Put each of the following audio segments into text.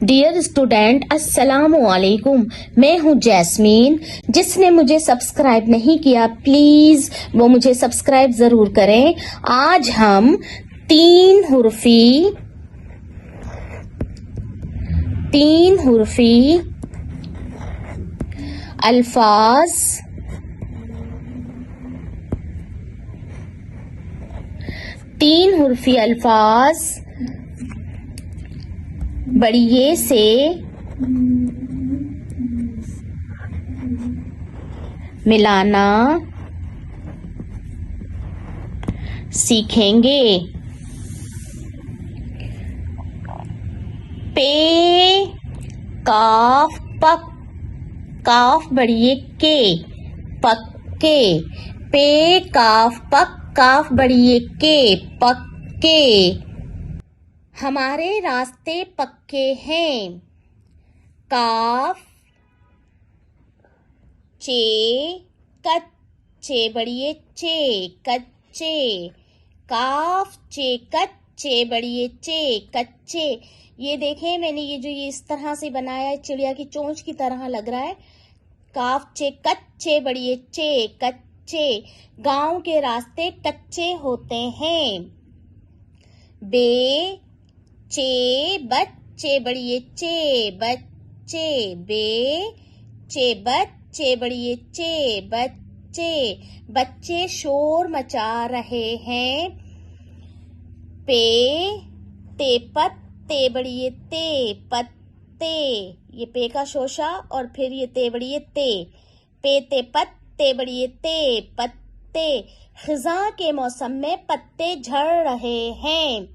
Dear student अस्सलाम वालेकुम। मैं हूं जैस्मीन। जिसने मुझे सब्सक्राइब नहीं किया प्लीज वो मुझे सब्सक्राइब जरूर करें। आज हम तीन हुर्फी अल्फाज बड़िए से मिलाना सीखेंगे। पे काफ पक, काफ बड़िए के, पक्के। पे काफ पक, काफ बड़िए के, पक्के। हमारे रास्ते पक्के हैं। काफ चे कच्चे बड़िए चे, कच्चे। काफ चे कच्चे बड़िए चे, कच्चे। ये देखें मैंने ये इस तरह से बनाया है, चिड़िया की चोंच की तरह लग रहा है। काफ चे कच्चे बड़िए चे, कच्चे। गांव के रास्ते कच्चे होते हैं। बे चे बच्चे बड़िए चे, बच्चे। बे चे बच्चे बड़िए चे, बच्चे। बच्चे शोर मचा रहे हैं। पे ते पत्ते बड़िए ते, पत्ते। ये पे का शोशा और फिर ये ते बड़िए ते। पे ते पत्ते बड़िए ते, पत्ते। खिज़ां के मौसम में पत्ते झड़ रहे हैं।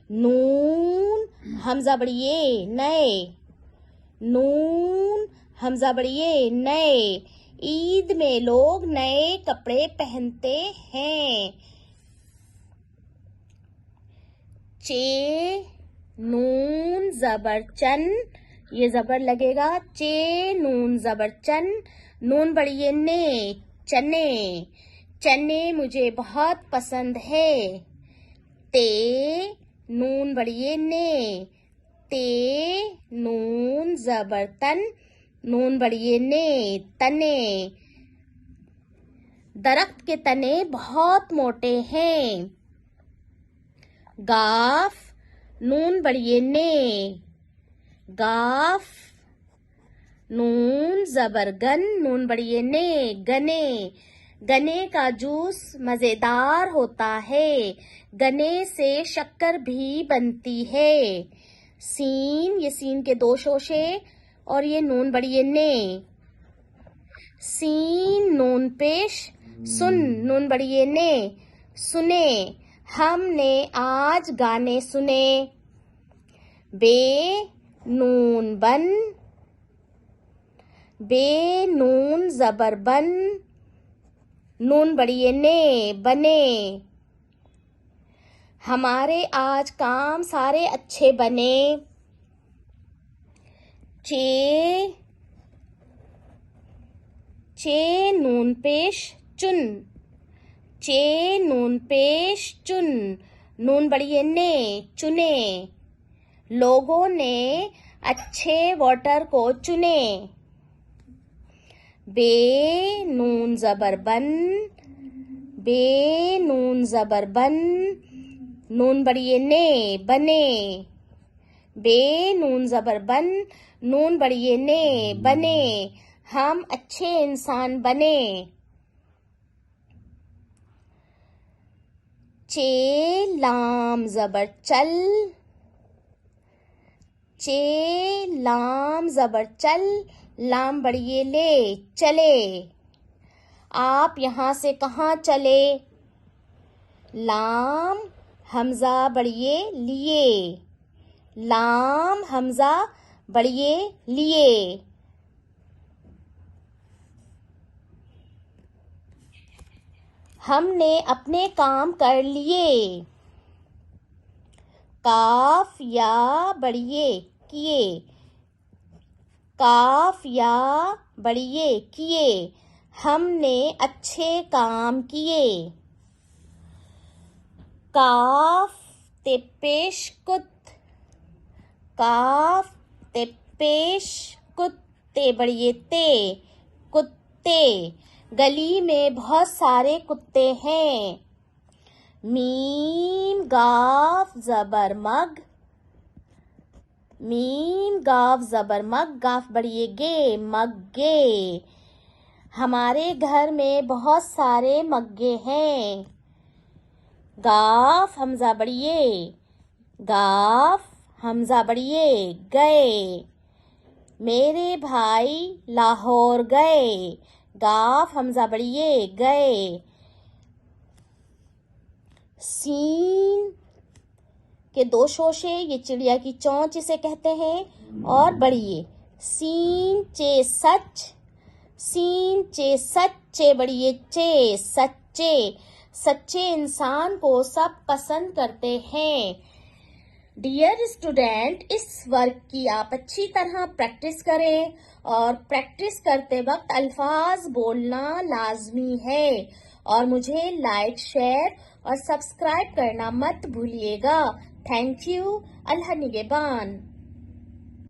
नून हमजा बड़िए नए, नून हमजा बड़िए नए। ईद में लोग नए कपड़े पहनते हैं। चे नून जबर चन, ये जबर लगेगा। चे नून जबर चन, नून बड़िए ने, चने। चने मुझे बहुत पसंद है। ते नून बड़िए ने, ते नून जबर तन, नून बड़िए ने, तने। दरख्त के तने बहुत मोटे हैं। गाफ नून बड़िए ने, गाफ। नून जबर गन, नून बड़िए ने, गने। गने का जूस मजेदार होता है। गने से शक्कर भी बनती है। सीन, ये सीन के दो शोशे और ये नून बड़िए ने। सीन नून पेश, सुन नून बड़िए ने, सुने। हमने आज गाने सुने। बे नून बन, बे नून जबर बन, नून बड़िए ने, बने। हमारे आज काम सारे अच्छे बने। चे नून पेश चुन, चे नून पेश चुन, नून बड़िए ने, चुने। लोगों ने अच्छे वोटर को चुने। बे नून जबर बन, बे नून जबर बन, नून बड़िए ने, बने। बे नून जबर बन, नून बड़िए ने, बने। हम अच्छे इंसान बने। चे लाम जबर चल, चे लाम जबर चल, लाम बड़िए ले, चले। आप यहाँ से कहाँ चले? लाम हमजा बड़िए लिए, लाम हमजा बड़िए लिए। हमने अपने काम कर लिए। काफ या बड़िए किए, काफ या बड़िए किए। हमने अच्छे काम किए। काफ ते पेश कुत, काफ ते पेश कुत्ते बड़िए ते कुत्ते, गली में बहुत सारे कुत्ते हैं। मीम गाफ जबर मग, मीम गाफ जबर मग, गाफ बड़िए गे मग्गे, हमारे घर में बहुत सारे मग्गे हैं। गाफ हमजा बड़िए, गाफ हमजा बड़िए गए, मेरे भाई लाहौर गए, गाफ हमजा बड़िए गए। सीन के दो शोशे, ये चिड़िया की चोंच इसे कहते हैं। और बड़िए, सीन चे सच, सीन चे सच्चे बड़िए चे सच्चे, सच्चे इंसान को सब पसंद करते हैं। डियर स्टूडेंट, इस वर्क की आप अच्छी तरह प्रैक्टिस करें और प्रैक्टिस करते वक्त अल्फाज बोलना लाजमी है। और मुझे लाइक, शेयर और सब्सक्राइब करना मत भूलिएगा। Thank you. अल्लाह निगहबान।